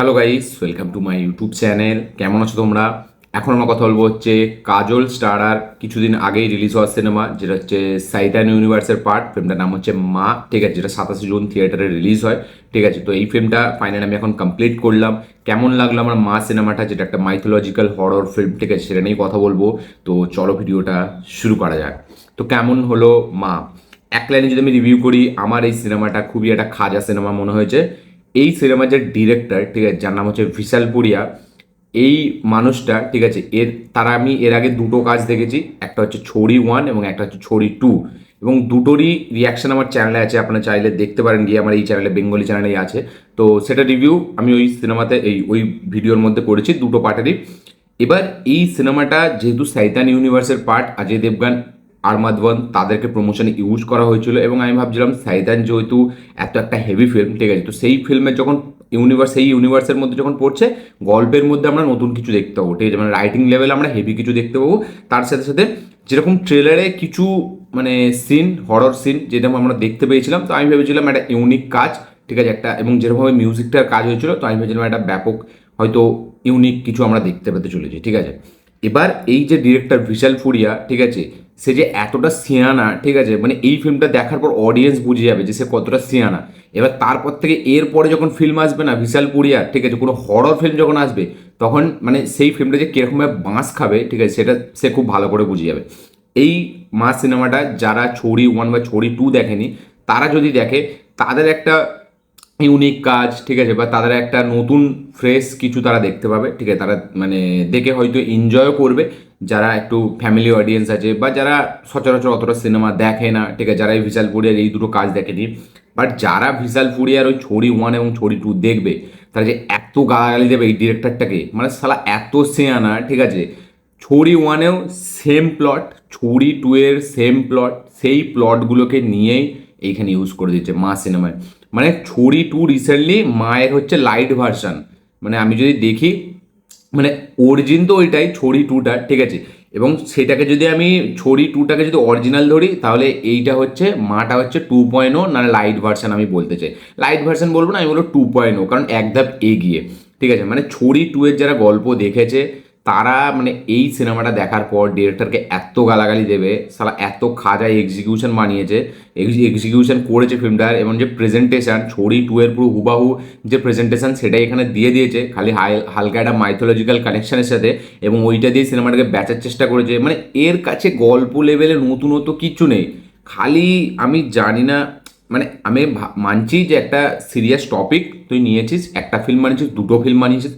Hello guys, welcome to my YouTube channel. কেমন আছো তোমরা? এখন আমরা কথা বলবো হচ্ছে কাজল স্টার আর কিছুদিন আগেই রিলিজ হওয়া সিনেমা, যেটা হচ্ছে সাইতান ইউনিভার্সের পার্ট। ফিল্মটার নাম হচ্ছে মা, ঠিক আছে, যেটা 27 জুন থিয়েটারে রিলিজ হয়। ঠিক আছে, তো এই ফিল্মটা ফাইনালি আমি এখন কমপ্লিট করলাম। কেমন লাগলো আমার মা সিনেমাটা, যেটা একটা মাইথোলজিক্যাল হরর ফিল্ম, ঠিক আছে, সেটা নিয়েই কথা বলবো। তো চলো ভিডিওটা শুরু করা যাক। তো কেমন হলো মা? এক লাইনে যদি আমি রিভিউ করি, আমার এই সিনেমাটা খুবই একটা খাজা সিনেমা মনে হয়েছে। এই সিনেমার যে ডিরেক্টর, ঠিক আছে, যার নাম হচ্ছে ভিশাল পুরিয়া, এই মানুষটা, ঠিক আছে, আমি এর আগে দুটো কাজ দেখেছি। একটা হচ্ছে ছড়ি 1 এবং একটা হচ্ছে ছড়ি 2, এবং দুটোরই রিয়াকশন আমার চ্যানেলে আছে, আপনারা চাইলে দেখতে পারেন গিয়ে, আমার এই চ্যানেলে, বেঙ্গলি চ্যানেলেই আছে। তো সেটা রিভিউ আমি ওই সিনেমাতে ওই ভিডিওর মধ্যে করেছি, দুটো পার্টেরই। এবার এই সিনেমাটা যেহেতু সাইতান ইউনিভার্সের পার্ট, অজয় দেবগান, আরমাদওয়ান, তাদেরকে প্রমোশনে ইউজ করা হয়েছিল, এবং আমি ভাবছিলাম সাইতান যেহেতু এত একটা হেভি ফিল্ম, ঠিক আছে, তো সেই ফিল্মের যখন সেই ইউনিভার্সের মধ্যে যখন পড়ছে, গল্পের মধ্যে আমরা নতুন কিছু দেখতে পাবো, ঠিক আছে, মানে রাইটিং লেভেল আমরা হেভি কিছু দেখতে পাবো। তার সাথে সাথে যেরকম ট্রেলারে কিছু মানে সিন, হরর সিন যেরকম আমরা দেখতে পেয়েছিলাম, তো আমি ভেবেছিলাম একটা ইউনিক কাজ, ঠিক আছে, একটা, এবং যেরকমভাবে মিউজিকটার কাজ হয়েছিল, তো আমি ভেবেছিলাম একটা ব্যাপক, হয়তো ইউনিক কিছু আমরা দেখতে পেতে চলেছি, ঠিক আছে। এবার এই যে ডিরেক্টর ভিশাল ফুরিয়া, ঠিক আছে, সে যে এতটা সিয়ানা, ঠিক আছে, মানে এই ফিল্মটা দেখার পর অডিয়েন্স বুঝে যাবে যে সে কতটা সিয়ানা। এবার তারপর থেকে এরপরে যখন ফিল্ম আসবে না ভিশাল পুরিয়া, ঠিক আছে, কোনো হরর ফিল্ম যখন আসবে, তখন মানে সেই ফিল্মটা যে কীরকমভাবে বাঁশ খাবে, ঠিক আছে, সেটা সে খুব ভালো করে বুঝে যাবে। এই মা সিনেমাটা যারা ছড়ি 1 বা ছড়ি 2 দেখেনি, তারা যদি দেখে, তাদের একটা ইউনিক কাজ, ঠিক আছে, বা তাদের একটা নতুন ফ্রেশ কিছু তারা দেখতে পাবে, ঠিক আছে, তারা মানে দেখে হয়তো এনজয়ও করবে। যারা একটু ফ্যামিলি অডিয়েন্স আছে, বা যারা সচরাচর অতটা সিনেমা দেখে না, ঠিক আছে, যারা এই ভিশাল পুরিয়ার এই দুটো কাজ দেখেনি, বাট যারা ভিশাল পুরিয়ার ওই ছড়ি 1 এবং ছড়ি 2 দেখবে, তারা যে এত গালাগালি দেবে এই ডিরেক্টরটাকে, মানে সালা এত সেয়ানা, ঠিক আছে। ছড়ি 1-এও সেম প্লট, ছড়ি 2-এর সেম প্লট, সেই প্লটগুলোকে নিয়েই এইখানে ইউজ করে দিচ্ছে মা সিনেমায়। মানে ছড়ি 2 রিসেন্টলি মায়ের হচ্ছে লাইট ভার্সান। মানে আমি যদি দেখি, মানে অরিজিন তো ওইটাই ছড়ি 2টা, ঠিক আছে, এবং সেটাকে যদি আমি ছড়ি 2টাকে যদি অরিজিনাল ধরি, তাহলে এইটা হচ্ছে মাটা হচ্ছে 2.0, না লাইট ভার্সান আমি বলতে চাই। লাইট ভার্সান বলবো না, আমি বলবো 2.0, কারণ এক ধাপ এগিয়ে, ঠিক আছে। মানে ছড়ি 2-এর যারা গল্প দেখেছে, তারা মানে এই সিনেমাটা দেখার পর ডিরেক্টরকে এত গালাগালি দেবে, সালা এত খাজা এক্সিকিউশন বানিয়েছে, এক্সিকিউশন করেছে ফিল্মটার, এবং যে প্রেজেন্টেশন ছড়ি 2-এর পুরো হুবাহু যে প্রেজেন্টেশন, সেটাই এখানে দিয়ে দিয়েছে, খালি হালকা একটা মাইথোলজিক্যাল কানেকশনের সাথে, এবং ওইটা দিয়ে সিনেমাটাকে বেচার চেষ্টা করেছে। মানে এর কাছে গল্প লেভেলে নতুনত্ব কিচ্ছু নেই। খালি আমি জানি না, মানে আমি মানছি যে একটা সিরিয়াস টপিক তুই নিয়েছিস, একটা ফিল্ম বানিয়েছিস, দুটো ফিল্ম বানিয়েছিস,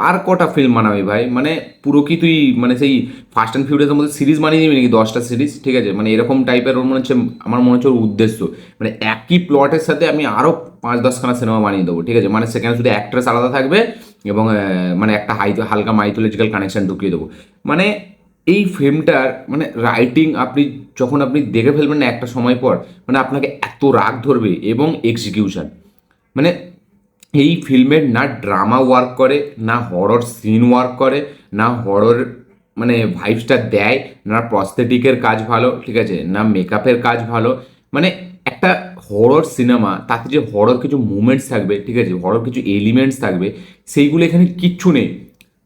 আর কটা ফিল্ম বানাবি ভাই? মানে পুরো কি তুই মানে সেই ফাস্ট অ্যান্ড ফিউরিয়াসের মধ্যে সিরিজ বানিয়ে দিবি নাকি, 10টা সিরিজ, ঠিক আছে, মানে এরকম টাইপের ওর মনে হচ্ছে, আমার মনে হচ্ছে ওর উদ্দেশ্য। মানে একই প্লটের সাথে আমি আরও 5-10খানা সিনেমা বানিয়ে দেবো, ঠিক আছে, মানে সেখানে শুধু অ্যাক্ট্রেস আলাদা থাকবে, এবং মানে একটা হালকা মাইথোলজিক্যাল কানেকশন ঢুকিয়ে দেবো। মানে এই ফিল্মটার মানে রাইটিং, যখন আপনি দেখে ফেলবেন না একটা সময় পর, মানে আপনাকে এত রাগ ধরবে, এবং এক্সিকিউশন, মানে এই ফিল্মের না ড্রামা ওয়ার্ক করে, না হরর সিন ওয়ার্ক করে, না হরর মানে ভাইবসটা দেয়, না প্রস্থেটিকের কাজ ভালো, ঠিক আছে, না মেকআপের কাজ ভালো। মানে একটা হরর সিনেমা, তাতে যে হরর কিছু মুভমেন্টস থাকবে, ঠিক আছে, হরর কিছু এলিমেন্টস থাকবে, সেইগুলো এখানে কিচ্ছু নেই।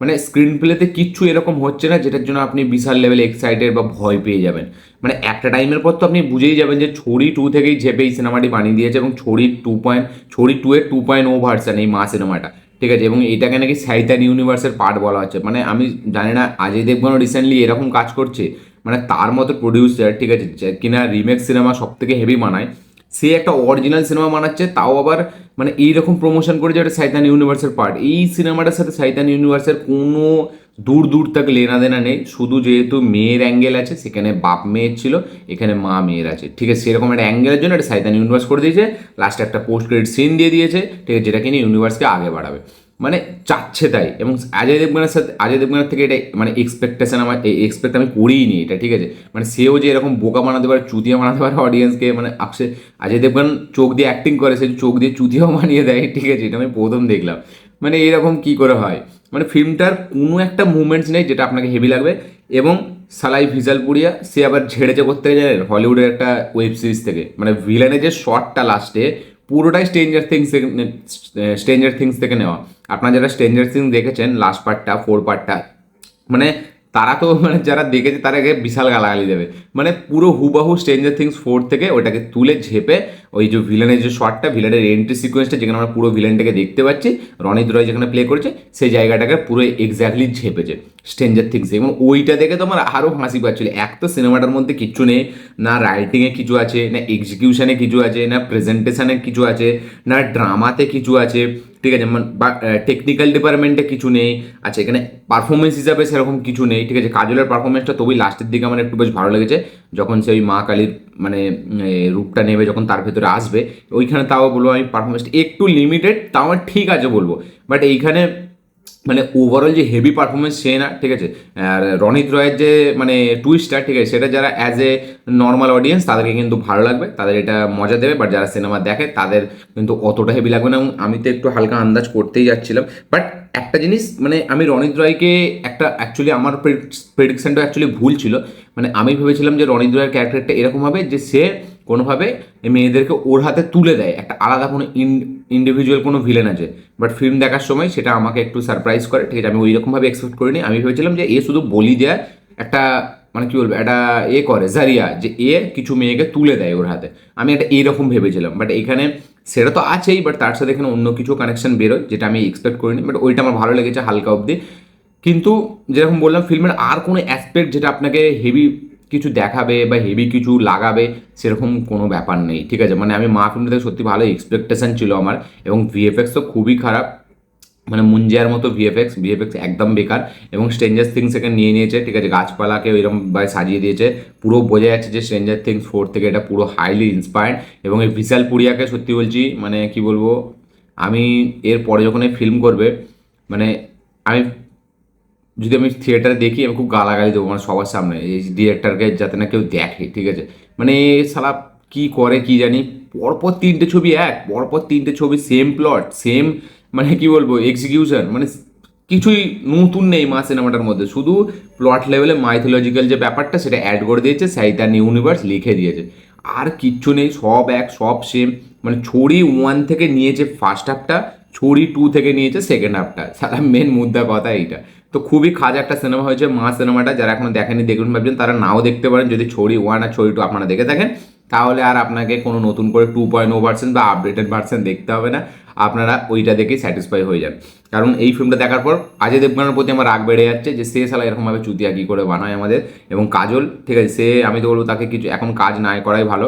মানে স্ক্রিন প্লেতে কিচ্ছু এরকম হচ্ছে না যেটার জন্য আপনি বিশাল লেভেলে এক্সাইটেড বা ভয় পেয়ে যাবেন। মানে একটা টাইমের পর তো আপনি বুঝেই যাবেন যে ছড়ি 2 থেকেই ঝেপে এই সিনেমাটি বানিয়ে দিয়েছে, এবং ছড়ি 2 এর 2.0 ভার্সান এই মা সিনেমাটা, ঠিক আছে, এবং এইটাকে নাকি সাইতান ইউনিভার্সের পার্ট বলা হচ্ছে। মানে আমি জানি না, অজয় দেবগনও রিসেন্টলি এরকম কাজ করছে, মানে তার মতো প্রডিউসার, ঠিক আছে, কিনা রিমেক সিনেমা সব থেকে হেভি বানায়, সে একটা অরিজিনাল সিনেমা বানাচ্ছে, তাও আবার মানে এইরকম প্রমোশন করে যে এটা সাইতান ইউনিভার্সের পার্ট। এই সিনেমাটার সাথে সাইতান ইউনিভার্সের কোনো দূর দূর তাকে লেনা দেনা নেই, শুধু যেহেতু মেয়ের অ্যাঙ্গেল আছে, সেখানে বাপ মেয়ের ছিল, এখানে মা মেয়ের আছে, ঠিক আছে, সেরকম একটা অ্যাঙ্গেলের জন্য এটা সাইতান ইউনিভার্স করে দিয়েছে। লাস্টে একটা পোস্ট ক্রেডিট সিন দিয়ে দিয়েছে, ঠিক আছে, যেটা কিনে ইউনিভার্সকে আগে বাড়াবে, মানে চাচ্ছে তাই। এবং অজয় দেবগনের থেকে এটা মানে এক্সপেকটেশন, আমার এক্সপেক্ট আমি করিই নি এটা, ঠিক আছে। মানে সেও যে এরকম বোকা বানাতে পারে, চুতিয়া বানাতে পারে অডিয়েন্সকে, মানে অজয় দেবগন চোখ দিয়ে অ্যাক্টিং করে, সে চোখ দিয়ে চুতিও বানিয়ে দেয়, ঠিক আছে, এটা আমি প্রথম দেখলাম। মানে এরকম কি করে হয়? মানে ফিল্মটার কোনো একটা মুভমেন্টস নেই যেটা আপনাকে হেভি লাগবে। এবং সালাই ভিজাল পুরিয়া, সে আবার ঝেড়েছে করতে জানেন হলিউডের একটা ওয়েব সিরিজ থেকে, মানে ভিলেনের যে শটটা লাস্টে, পুরোটাই স্ট্রেঞ্জার থিংস থেকে নেওয়া। আপনারা যারা স্ট্রেঞ্জার থিংস দেখেছেন লাস্ট পার্টটা 4 পার্টটা, মানে তারা তো মানে যারা দেখেছে তারাকে বিশাল গালাগালি দেবে। মানে পুরো হুবাহু স্ট্রেঞ্জার থিংস 4 থেকে ওটাকে তুলে ঝেপে ওই যে ভিলেনের যে শটটা, ভিলেনের এন্ট্রি সিকোয়েন্সটা যেখানে আমরা পুরো ভিলেনটাকে দেখতে পাচ্ছি, রনিত রয় যেখানে প্লে করেছে, সেই জায়গাটাকে পুরো এক্স্যাক্টলি ঝেপেছে স্ট্রেঞ্জার থিংসে। এবং ওইটা দেখে তো আমার আরও হাসি পাচ্ছিল। এক তো সিনেমাটার মধ্যে কিচ্ছু নেই, না রাইটিংয়ে কিছু আছে, না এক্সিকিউশনে কিছু আছে, না প্রেজেন্টেশনে কিছু আছে, না ড্রামাতে কিছু আছে, ঠিক আছে, বা টেকনিক্যাল ডিপার্টমেন্টে কিছু নেই। আচ্ছা, এখানে পারফরমেন্স হিসাবে সেরকম কিছু নেই, ঠিক আছে। কাজলের পারফরমেন্সটা তবুই লাস্টের দিকে আমার একটু বেশ ভালো লেগেছে, যখন সে ওই মা কালীর মানে রূপটা নেবে, যখন তার ভেতরে আসবে ওইখানে, তাও বলবো আমি পারফরমেন্সটা একটু লিমিটেড, তাও আমার ঠিক আছে বলবো। বাট এইখানে মানে ওভারঅল যে হেভি পারফরমেন্স সে না, ঠিক আছে। আর রনিত রয়ের যে মানে টুইস্টটা, ঠিক আছে, সেটা যারা অ্যাজ এ নর্মাল অডিয়েন্স তাদেরকে কিন্তু ভালো লাগবে, তাদের এটা মজা দেবে। বাট যারা সিনেমা দেখে তাদের কিন্তু অতটা হেভি লাগবে না। এবং আমি তো একটু হালকা আন্দাজ করতেই যাচ্ছিলাম। বাট একটা জিনিস, মানে আমি রনিত রয়কে একটা অ্যাকচুয়ালি আমার প্রেডিকশনটা অ্যাকচুয়ালি ভুল ছিল। মানে আমি ভেবেছিলাম যে রনিত রয়ের ক্যারেক্টারটা এরকম হবে যে সে কোনোভাবে মেয়েদেরকে ওর হাতে তুলে দেয়, একটা আলাদা কোনো ইন্ডিভিজুয়াল কোনো ভিলেন আছে। বাট ফিল্ম দেখার সময় সেটা আমাকে একটু সারপ্রাইজ করে, ঠিক আছে। আমি ওই রকমভাবে এক্সপেক্ট করিনি। আমি ভেবেছিলাম যে এ শুধু বলি দেয় একটা, মানে কী বলবো, একটা করে জারিয়া, যে এ কিছু মেয়েকে তুলে দেয় ওর হাতে। আমি একটা এইরকম ভেবেছিলাম। বাট এখানে সেটা তো আছেই, বাট তার সাথে এখানে অন্য কিছু কানেকশন বেরোয় যেটা আমি এক্সপেক্ট করিনি। বাট ওইটা আমার ভালো লেগেছে হালকা অবধি। কিন্তু যেরকম বললাম, ফিল্মের আর কোনো অ্যাসপেক্ট যেটা আপনাকে হেভি কিছু দেখাবে বা হেভি কিছু লাগাবে, সেরকম কোনো ব্যাপার নেই, ঠিক আছে। মানে আমি মা ফিল্মটা থেকে সত্যি ভালো এক্সপেকটেশন ছিল আমার। এবং ভিএফএক্স তো খুবই খারাপ, মানে মুঞ্জিয়ার মতো ভিএফএক্স ভিএফএক্স একদম বেকার। এবং স্ট্রেঞ্জার থিংস থেকে নিয়ে নিয়েছে, ঠিক আছে, গাছপালাকে ওইরকমভাবে সাজিয়ে দিয়েছে, পুরো বোঝা যাচ্ছে যে স্ট্রেঞ্জার থিংস 4 থেকে এটা পুরো হাইলি ইন্সপায়ার্ড। এবং এই বিশাল পুরিয়াকে সত্যি বলছি, মানে কি বলবো, আমি এর পরে যখন এই ফিল্ম করবে, মানে আমি যদি আমি থিয়েটারে দেখি, আমি খুব গালাগালি দেবো মানে সবার সামনে, এই ডিরেক্টরকে যাতে না কেউ দেখে, ঠিক আছে। মানে সালা কি করে কি জানি, পরপর 3টে ছবি, পরপর 3টে ছবি, সেম প্লট, সেম মানে কি বলবো এক্সিকিউশন, মানে কিছুই নতুন নেই মা সিনেমাটার মধ্যে। শুধু প্লট লেভেলে মাইথোলজিক্যাল যে ব্যাপারটা সেটা অ্যাড করে দিয়েছে, সাইতান ইউনিভার্স লিখে দিয়েছে, আর কিচ্ছু নেই। সব সব সেম। মানে ছড়ি 1 থেকে নিয়েছে ফার্স্ট হাফটা, ছড়ি 2 থেকে নিয়েছে সেকেন্ড হাফটা। সারা মেন মুদ্রা কথা এইটা। তো খুবই খাজা একটা সিনেমা হয়েছে মা সিনেমাটা। যারা এখনো দেখেনি দেখুন, ভাবছেন তারা নাও দেখতে পারেন। যদি ছড়ি 1 আর ছড়ি 2 আপনারা দেখে থাকেন, তাহলে আর আপনাকে কোনো নতুন করে 2.0 ভার্সন বা আপডেটেড ভার্সন দেখতে হবে না। আপনারা ওইটা দেখেই স্যাটিসফাই হয়ে যান। কারণ এই ফিল্মটা দেখার পর অজয় দেবগনের প্রতি আমার রাগ বেড়ে যাচ্ছে, যে সে শালা এরকমভাবে চুতিয়া কী করে বানায় আমাদের। এবং কাজল, ঠিক আছে, সে আমি তো বলবো তাকে কিছু এখন কাজ না করাই ভালো।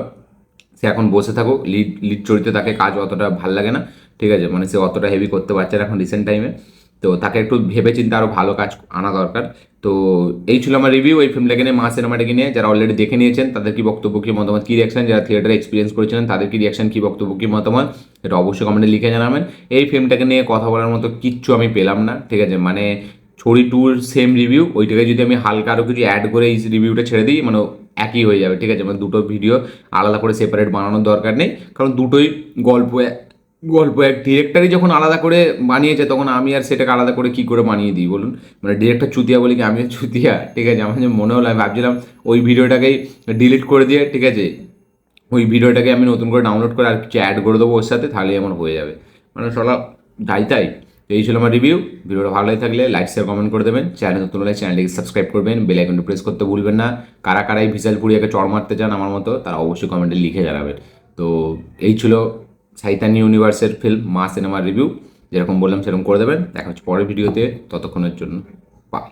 সে এখন বসে থাকুক, লিড লিড চরিত্রে তাকে কাজ অতটা ভাল লাগে না, ঠিক আছে। মানে সে অতটা হেভি করতে পারছে না এখন রিসেন্ট টাইমে। তো তাকে একটু ভেবে চিন্তে আরও ভালো কাজ আনা দরকার। তো এই ছিল আমার রিভিউ এই ফিল্মটাকে নিয়ে, মা সিনেমাটাকে নিয়ে। যারা অলরেডি দেখে নিয়েছেন তাদের কি বক্তব্য, কি মতামত, কি রিয়াকশন, যারা থিয়েটারে এক্সপিরিয়েন্স করেছিলেন তাদের কি রিয়াকশন, কি বক্তব্য, কি মতামত, এটা অবশ্যই কমেন্টে লিখে জানাবেন। এই ফিল্মটাকে নিয়ে কথা বলার মতো কিচ্ছু আমি পেলাম না, ঠিক আছে। মানে ছড়ি 2-র সেম রিভিউ, ওইটাকে যদি আমি হালকা আরও কিছু অ্যাড করে এই রিভিউটা ছেড়ে দিই, মানে একই হয়ে যাবে, ঠিক আছে। মানে দুটো ভিডিও আলাদা করে সেপারেট বানানোর দরকার নেই, কারণ দুটোই গল্প গল্প এক ডিরেক্টরই যখন আলাদা করে বানিয়েছে, তখন আমি আর সেটাকে আলাদা করে কি করে বানিয়ে দিই বলুন। মানে ডিরেক্টর চুতিয়া বলি কি আমিও চুতিয়া, ঠিক আছে। আমার যে মনে হলো, আমি ভাবছিলাম ওই ভিডিওটাকেই ডিলিট করে দিয়ে, ঠিক আছে, ওই ভিডিওটাকে আমি নতুন করে ডাউনলোড করে আর কিছু অ্যাড করে দেবো ওর সাথে, তাহলেই আমার হয়ে যাবে। মানে চলা যাই তাই। তো এই ছিল আমার রিভিউ। ভিডিওটা ভালো লাগে থাকলে লাইক শেয়ার কমেন্ট করে দেবেন। চ্যানেল নতুন হলে চ্যানেলটিকে সাবস্ক্রাইব করবেন, বেল আইকনটা প্রেস করতে ভুলবেন না। কারা কারা এই ভিশাল পুরিয়াকে চড় মারতে চান আমার মতো, তারা অবশ্যই কমেন্টে লিখে জানাবেন। তো এই ছিল সাইতান ইউনিভার্সের ফিল্ম মা সিনেমার রিভিউ। যেরকম বললাম সেরকম করে দেবেন। দেখা হচ্ছে পরের ভিডিওতে, ততক্ষণের জন্য বাই।